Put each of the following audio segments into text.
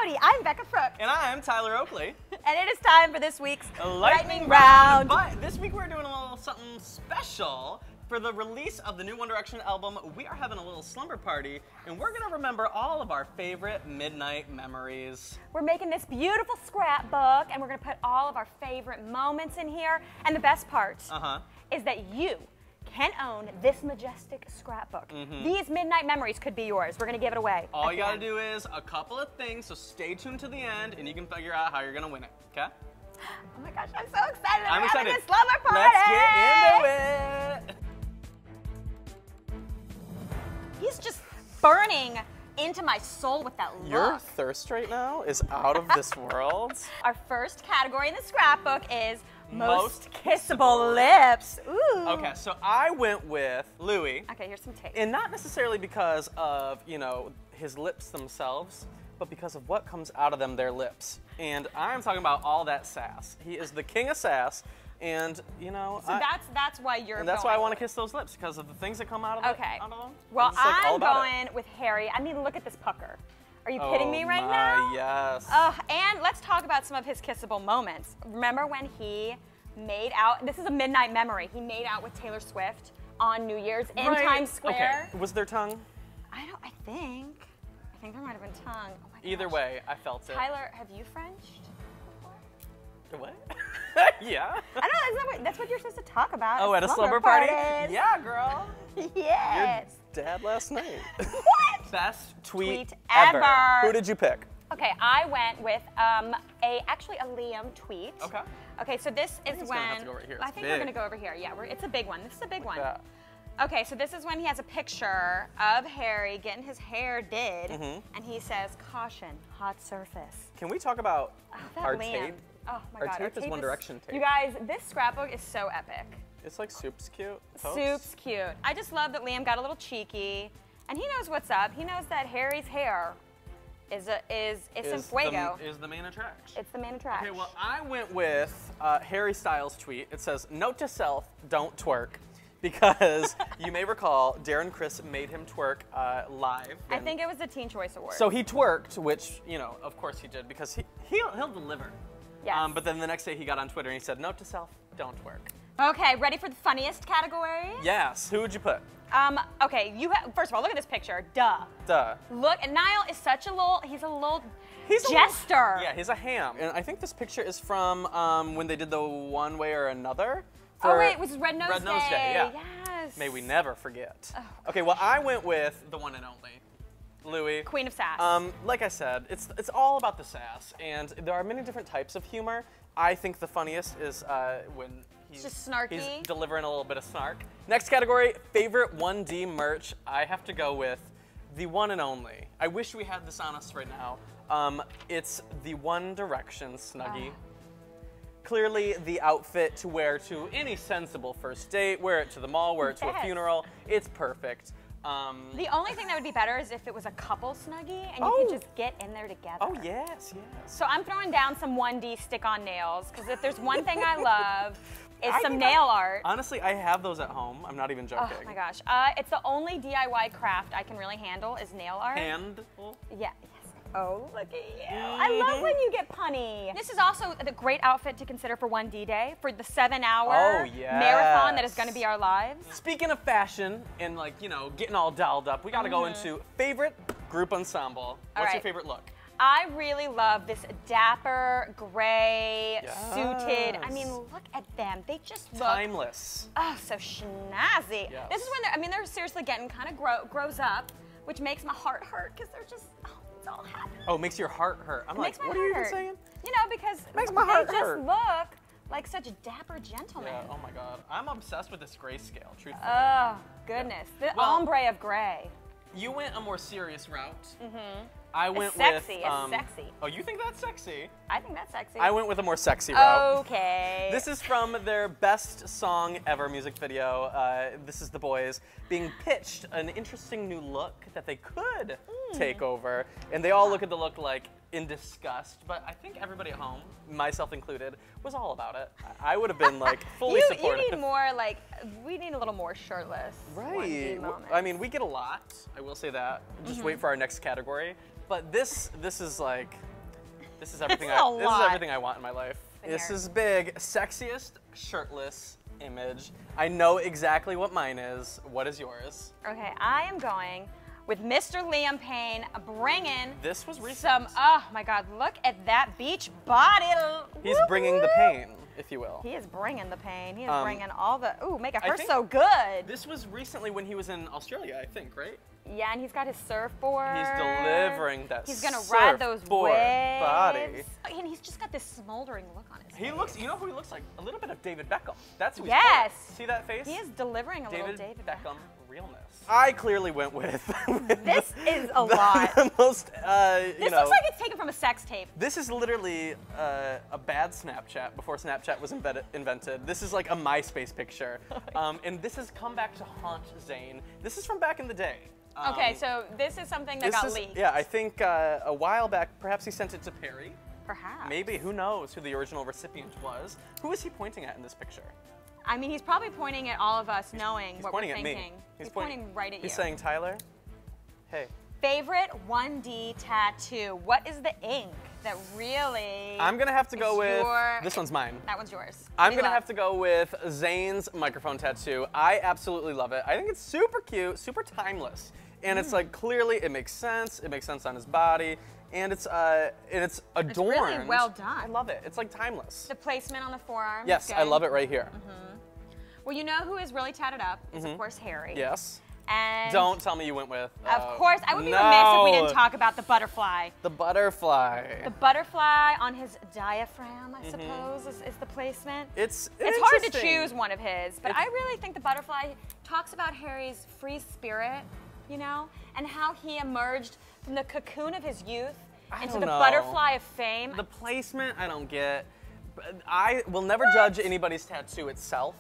Howdy, I'm Becca Frucht. And I'm Tyler Oakley. And it is time for this week's Lightning Round. But this week we're doing a little something special. For the release of the new One Direction album, we are having a little slumber party, and we're gonna remember all of our favorite midnight memories. We're making this beautiful scrapbook, and we're gonna put all of our favorite moments in here. And the best part is that you can own this majestic scrapbook. These midnight memories could be yours. We're gonna give it away. All you gotta do is a couple of things, so stay tuned to the end, and you can figure out how you're gonna win it, okay? Oh my gosh, I'm so excited. I'm excited. This slumber party. Let's get into it. He's just burning into my soul with that look. Your thirst right now is out of this world. Our first category in the scrapbook is Most Kissable Lips. Ooh. Okay, so I went with Louis. Okay, here's some tape. And not necessarily because of, you know, his lips themselves, but because of what comes out of them, their lips. And I'm talking about all that sass. He is the king of sass. And, you know, so that's why you're and that's why I want to kiss those lips, because of the things that come out of them. Okay. Out of them. Well, like I'm going with Harry. I mean, look at this pucker. Are you kidding me right now? Yes. And let's talk about some of his kissable moments. Remember when he made out, this is a midnight memory, he made out with Taylor Swift on New Year's in Times Square. Okay. Was there tongue? I think there might have been tongue. Oh my gosh. Either way, I felt it. Tyler, have you Frenched? What? Yeah. I don't know, that's what you're supposed to talk about. Oh, at a slumber party? Parties. Yeah, girl. Yes. Your dad last night. What? Best tweet ever. Who did you pick? Okay, I went with actually a Liam tweet. Okay. Okay, so this is when have to go right here. I think we're gonna go over here. Yeah, it's a big one. This is a big one. Yeah. Okay, so this is when he has a picture of Harry getting his hair did, and he says, "Caution, hot surface." Can we talk about our Liam. tape? Oh my Our God, tape is One Direction tape. You guys, this scrapbook is so epic. It's like soup's cute. Soup's cute. I just love that Liam got a little cheeky, and he knows what's up. He knows that Harry's hair is in fuego. Is the main attraction. It's the main attraction. Okay, well, I went with Harry Styles' tweet. It says, "Note to self, don't twerk." Because you may recall, Darren Criss made him twerk live. I think it was the Teen Choice Award. So he twerked, which, you know, of course he did, because he'll deliver. Yes. But then the next day he got on Twitter and he said, "Note to self, don't twerk." Okay, ready for the funniest category? Yes. Who would you put? Okay, first of all, look at this picture. Duh. Duh. Look, and Niall is such a little, he's a little jester. Yeah, he's a ham. And I think this picture is from when they did the One Way or Another. Oh wait, it was Red Nose Day. Yeah. Yes. May we never forget. Oh, okay, well, I went with the one and only Louis. Queen of sass. Like I said, it's all about the sass, and there are many different types of humor. I think the funniest is when he's just snarky. He's delivering a little bit of snark. Next category, favorite 1D merch. I have to go with the one and only. I wish we had this on us right now. It's the One Direction Snuggie. Clearly the outfit to wear to any sensible first date, wear it to the mall, wear it to a funeral. It's perfect. The only thing that would be better is if it was a couple Snuggie and you could just get in there together. Oh, yes, yes. So I'm throwing down some 1D stick-on nails, because if there's one thing I love, it's some nail art. Honestly, I have those at home. I'm not even joking. Oh my gosh. It's the only DIY craft I can really handle is nail art. Handle? Yeah. Oh, look at you. I love when you get punny. This is also the great outfit to consider for 1D Day, for the 7-hour marathon that is going to be our lives. Speaking of fashion and, like, you know, getting all dolled up, we got to go into favorite group ensemble. What's your favorite look? I really love this dapper, gray, suited. I mean, look at them. They just look timeless. Oh, so snazzy. Yes. This is when they're seriously getting kind of grows up, which makes my heart hurt, because they're just, it's all happening. Oh, it makes your heart hurt. I'm like, what are you even saying? You know, because makes my heart hurt. Just look like such dapper gentlemen. Yeah, oh my God. I'm obsessed with this grayscale, truthfully. Oh, goodness. The ombre of gray. You went a more serious route. I went sexy. with It's sexy. Oh, you think that's sexy? I think that's sexy. I went with a more sexy route. Okay. This is from their best song ever music video. This is the boys being pitched an interesting new look that they could take over, and they all look at the look like in disgust. But I think everybody at home, myself included, was all about it. I would have been like fully supportive. You need more like, we need a little more shirtless. Right. I mean, we get a lot. I will say that. Just wait for our next category. But this is like, This is everything I want in my life. This is big. Sexiest shirtless image. I know exactly what mine is. What is yours? Okay, I am going with Mr. Liam Payne bringing this was recent. some, oh my God, look at that beach body. He's bringing the pain, if you will. He is bringing the pain. He is bringing all the, ooh, make it hurt think so good. This was recently when he was in Australia, I think, right? Yeah, and he's got his surfboard. He's delivering that He's gonna ride those waves. Body. And he's just got this smoldering look on his face. He looks, you know who he looks like? A little bit of David Beckham. That's who he's Yes. playing. See that face? He is delivering a little David Beckham realness. I clearly went with this is a lot. The most, this looks like it's taken from a sex tape. This is literally a bad Snapchat before Snapchat was invented. This is like a MySpace picture. And this has come back to haunt Zayn. This is from back in the day. Okay, so this is something that got leaked. Yeah, I think a while back, perhaps he sent it to Perry. Perhaps. Maybe, who knows who the original recipient was. Who is he pointing at in this picture? I mean, he's probably pointing at all of us knowing what we're thinking. Me. He's pointing right at you. He's saying, Tyler, hey. Favorite 1D tattoo. What is the ink that really I'm going to have to go with, this one's mine. That one's yours. I'm going to have to go with Zayn's microphone tattoo. I absolutely love it. I think it's super cute, super timeless. And it's like, clearly it makes sense. It makes sense on his body. And it's adorned. It's really well done. I love it. It's like timeless. The placement on the forearm. Yes, I love it right here. Well, you know who is really tatted up is, of course, Harry. Yes. And don't tell me you went with. Of course. I would be remiss if we didn't talk about the butterfly. The butterfly. The butterfly on his diaphragm, I suppose, is the placement. It's hard to choose one of his, but I really think the butterfly talks about Harry's free spirit, you know, and how he emerged from the cocoon of his youth into the butterfly of fame. The placement, I don't get. I will never judge anybody's tattoo itself.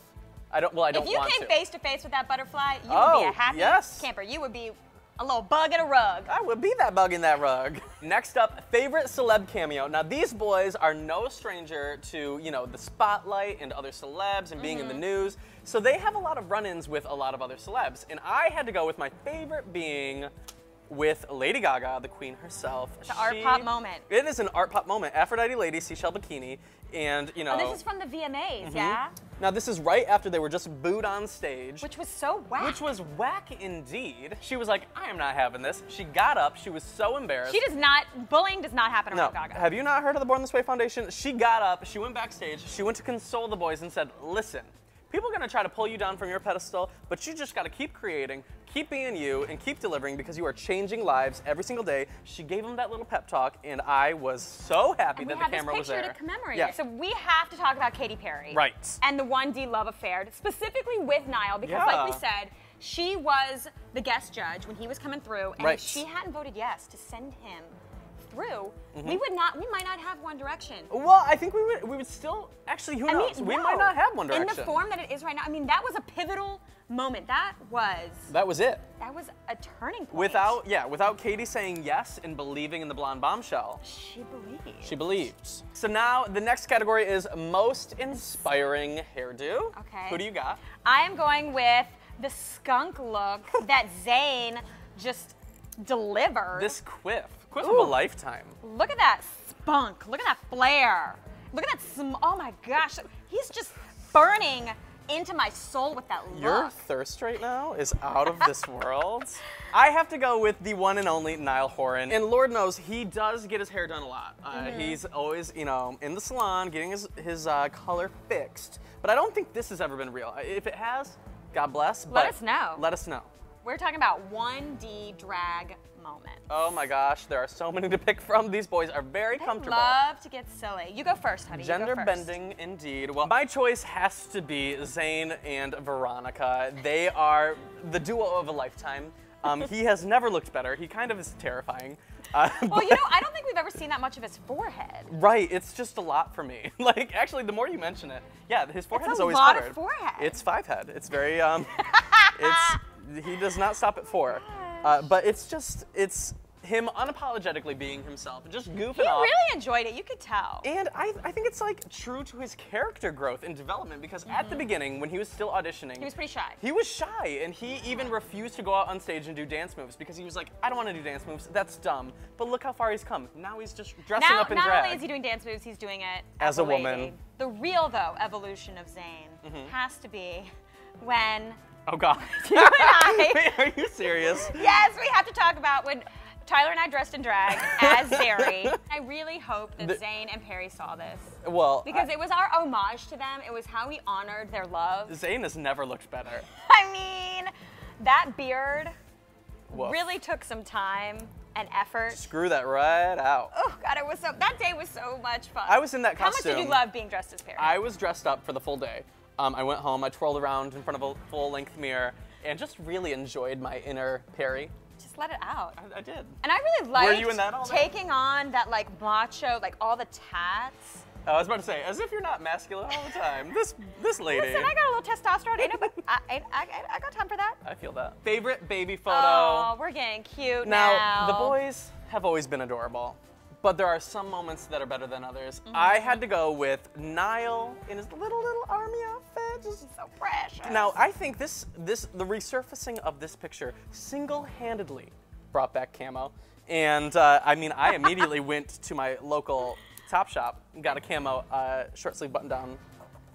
I don't want to. If you came face to face with that butterfly, you would be a happy camper. You would be a little bug in a rug. I would be that bug in that rug. Next up, favorite celeb cameo. Now these boys are no stranger to, you know, the spotlight and other celebs and being in the news. So they have a lot of run-ins with a lot of other celebs. And I had to go with my favorite being with Lady Gaga, the queen herself. It's an art pop moment. It is an art pop moment. Aphrodite Lady, seashell bikini, and you know. Oh, this is from the VMAs, yeah? Now this is right after they were just booed on stage. Which was so whack. Which was whack indeed. She was like, I am not having this. She got up, she was so embarrassed. She does not, bullying does not happen around Gaga. Have you not heard of the Born This Way Foundation? She got up, she went backstage, she went to console the boys and said, listen, people are gonna try to pull you down from your pedestal, but you just gotta keep creating, keep being you, and keep delivering because you are changing lives every single day. She gave them that little pep talk, and I was so happy that the camera was there. We have this picture to commemorate Yeah. it. So we have to talk about Katy Perry. Right. And the 1D love affair, specifically with Niall, because like we said, she was the guest judge when he was coming through, and if she hadn't voted yes to send him through, we might not have One Direction. Well, I think we would still, actually, who knows? We might not have One Direction. In the form that it is right now, I mean, that was a pivotal moment. That was it. That was a turning point. Without Katy saying yes and believing in the blonde bombshell. She believed. She believed. So now the next category is most inspiring hairdo. Okay. Who do you got? I am going with the skunk look that Zayn just delivered. This quiff of a lifetime. Look at that spunk. Look at that flair. Look at that oh my gosh. He's just burning into my soul with that look. Your thirst right now is out of this world. I have to go with the one and only Niall Horan. And Lord knows, he does get his hair done a lot. He's always, you know, in the salon getting his color fixed. But I don't think this has ever been real. If it has, God bless. Let us know. Let us know. We're talking about 1D drag moment. Oh my gosh, there are so many to pick from. These boys are very comfortable. Love to get silly. You go first, honey. Gender bending indeed. Well, my choice has to be Zayn and Veronica. They are the duo of a lifetime. He has never looked better. He kind of is terrifying. Well, you know, I don't think we've ever seen that much of his forehead. Right, it's just a lot for me. Like, actually, the more you mention it, yeah, his forehead is always covered. It's a lot of forehead. It's 5-head. It's very, he does not stop at 4. But it's just, him unapologetically being himself and just goofing He off. really enjoyed it, you could tell. And I think it's like true to his character growth and development because at the beginning, when he was still auditioning, He was pretty shy. He was shy, and he even refused to go out on stage and do dance moves because he was like, I don't want to do dance moves, that's dumb. But look how far he's come. Now he's just dressing up in drag. Not only is he doing dance moves, he's doing it as a lady. woman. The real, though, evolution of Zayn has to be when Oh God. you and I... Wait, are you serious? Yes, we have to talk about when Tyler and I dressed in drag as Zeri. I really hope that Zayn and Perry saw this. Well, Because it was our homage to them. It was how we honored their love. Zayn has never looked better. I mean, that beard Woof. really took some time and effort. Screw that right out. Oh God, that day was so much fun. I was in that costume. How much did you love being dressed as Perry? I was dressed up for the full day. I went home, I twirled around in front of a full-length mirror, and just really enjoyed my inner Perry. Just let it out. I did. And I really liked Were you in that all day? taking on that like macho, like all the tats. I was about to say, as if you're not masculine all the time. This lady. Listen, I got a little testosterone. I got time for that. I feel that. Favorite baby photo? Oh, we're getting cute now. The boys have always been adorable, but there are some moments that are better than others. I had to go with Niall in his little army outfit. Just so precious. Now, I think the resurfacing of this picture single-handedly brought back Camo. And I mean, I immediately went to my local Top Shop and got a Camo short sleeve button down.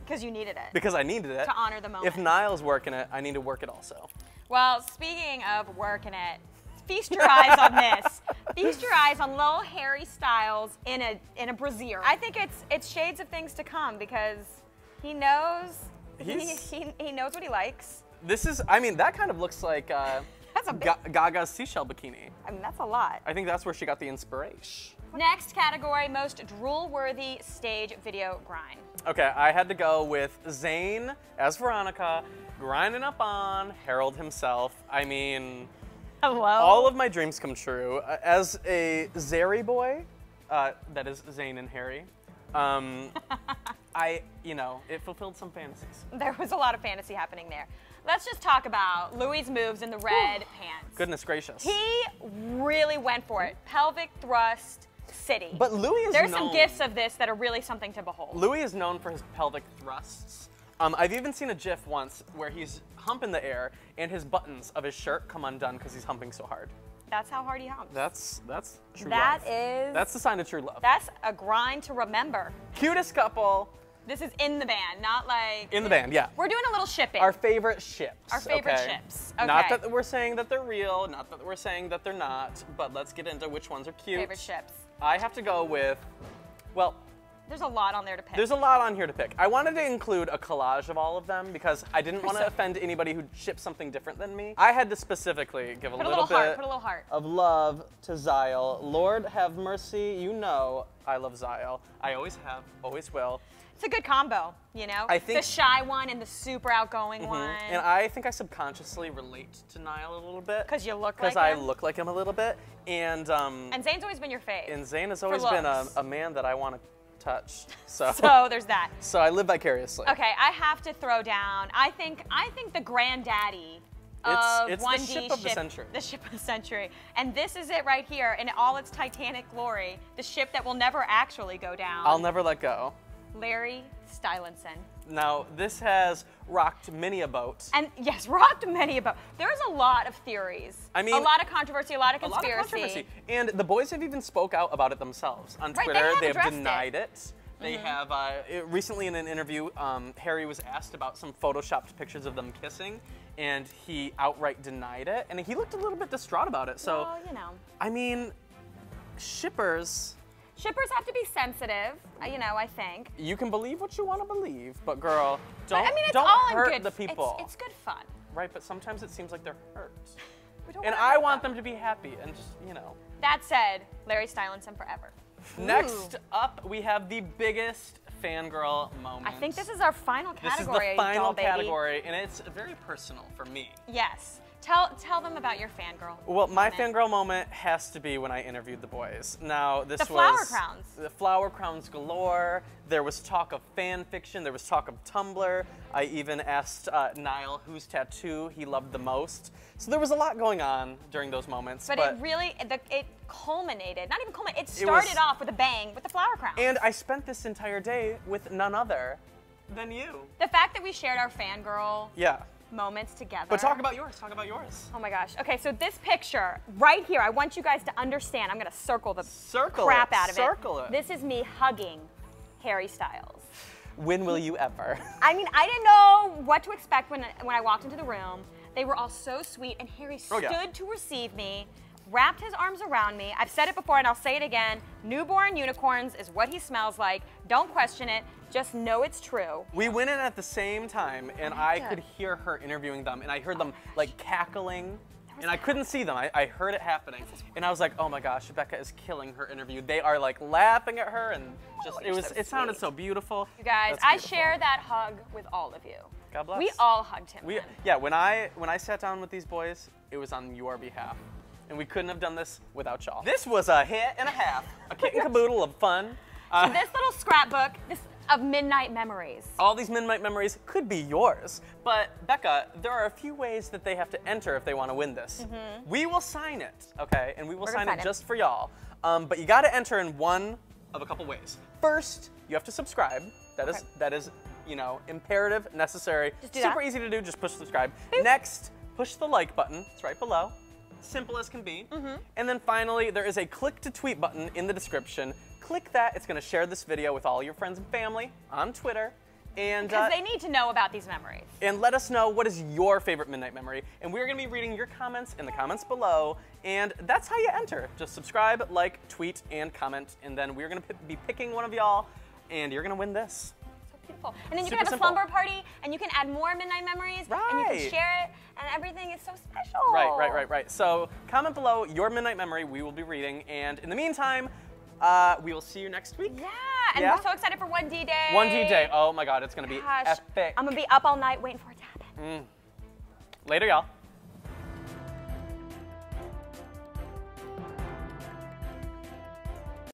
Because you needed it. Because I needed it. To honor the moment. If Niall's working it, I need to work it also. Well, speaking of working it, feast your eyes on this. Feast your eyes on little Harry Styles in a brassiere. I think it's shades of things to come because he knows he knows what he likes. This is, I mean, that kind of looks like That's a bit, Gaga's seashell bikini. I mean, that's a lot. I think that's where she got the inspiration. Next category, most drool-worthy stage video grind. Okay, I had to go with Zayn as Veronica, grinding up on Harold himself. I mean, Hello? all of my dreams come true. As a Zeri boy, that is Zayn and Harry, it fulfilled some fantasies. There was a lot of fantasy happening there. Let's just talk about Louis' moves in the red pants. Goodness gracious. He really went for it. Pelvic thrust city. But Louis is There's known, some gifs of this that are really something to behold. Louis is known for his pelvic thrusts. I've even seen a GIF once where he's humping the air and his buttons of his shirt come undone because he's humping so hard. That's how hard he humps. That's true That love. is... That's the sign of true love. That's a grind to remember. Cutest couple. This is in the band, not like... In the band, yeah. We're doing a little shipping. Our favorite ships. Our favorite okay? ships. Okay. Not that we're saying that they're real, not that we're saying that they're not, but let's get into which ones are cute. Favorite ships. I have to go with, well... There's a lot on there to pick. There's a lot on here to pick. I wanted to include a collage of all of them because I didn't want to offend anybody who ships something different than me. I had to specifically give a little bit of love to Zyle. Lord have mercy, you know I love Zyle. I always have, always will. It's a good combo, you know? I think the shy one and the super outgoing one. And I think I subconsciously relate to Niall a little bit. Because you look like him? Because I look like him a little bit. And Zayn's always been your fave. And Zayn has always been a man that I want to touch. So there's that. So I live vicariously. Okay, I have to throw down. I think the granddaddy of 1D the ship of the century. The ship of the century. And this is it right here in all its Titanic glory. The ship that will never actually go down. I'll never let go. Larry Stylinson. Now, this has rocked many a boat. And yes, rocked many a boat. There's a lot of theories. I mean, a lot of controversy, a lot of conspiracy. A lot of controversy. And the boys have even spoke out about it themselves. On Twitter, they have denied it. They have, recently in an interview, Harry was asked about some photoshopped pictures of them kissing, and he outright denied it. And he looked a little bit distraught about it. So, well, you know. I mean, shippers have to be sensitive, you know, I think. You can believe what you want to believe, but girl, don't hurt the people. It's good fun. Right, but sometimes it seems like they're hurt. And I want them to be happy and just, you know. That said, Larry Stylinson forever. Next up, we have the biggest fangirl moment. I think this is our final category. This is the final category, and it's very personal for me. Yes. Tell them about your fangirl. Well, my fangirl moment has to be when I interviewed the boys. Now, this was the flower crowns. The flower crowns galore. There was talk of fan fiction. There was talk of Tumblr. I even asked Niall whose tattoo he loved the most. So there was a lot going on during those moments. But it really, it culminated. Not even culminated. It started off with a bang with the flower crowns. And I spent this entire day with none other than you. The fact that we shared our fangirl. Yeah. Moments together. But talk about yours. Talk about yours. Oh my gosh. Okay, so this picture right here, I want you guys to understand. I'm gonna circle the crap out of it. Circle it. This is me hugging Harry Styles. When will you ever? I mean, I didn't know what to expect when I walked into the room. They were all so sweet, and Harry stood to receive me, wrapped his arms around me. I've said it before, and I'll say it again. Newborn unicorns is what he smells like. Don't question it. Just know it's true. We went in at the same time, and I could hear her interviewing them, and I heard them like cackling, and I couldn't see them. I heard it happening, and I was like, oh my gosh, Becca is killing her interview. They are like laughing at her, and just it sounded so beautiful. You guys, I share that hug with all of you. God bless. We all hugged him. Yeah, when I sat down with these boys, it was on your behalf. And we couldn't have done this without y'all. This was a hit and a half. A kit and caboodle of fun. So this little scrapbook of midnight memories. All these midnight memories could be yours. But Becca, there are a few ways that they have to enter if they want to win this. We will sign it, okay? And we will sign it just for y'all. But you got to enter in one of a couple ways. First, you have to subscribe. That is, you know, imperative, necessary. Super easy to do. Just push subscribe. Boop. Next, push the like button. It's right below. Simple as can be. And then finally, there is a click to tweet button in the description. Click that. It's going to share this video with all your friends and family on Twitter. And because they need to know about these memories. And let us know what is your favorite midnight memory. And we're going to be reading your comments in the comments below. And that's how you enter. Just subscribe, like, tweet, and comment. And then we're going to be picking one of y'all, and you're going to win this. Beautiful. And then you can have a slumber party, and you can add more midnight memories, and you can share it, and everything is so special. Right. So comment below your midnight memory. We will be reading, and in the meantime, we will see you next week. Yeah, and we're so excited for 1D Day. 1D Day. Oh my God, it's gonna be epic. I'm gonna be up all night waiting for it to happen. Later, y'all.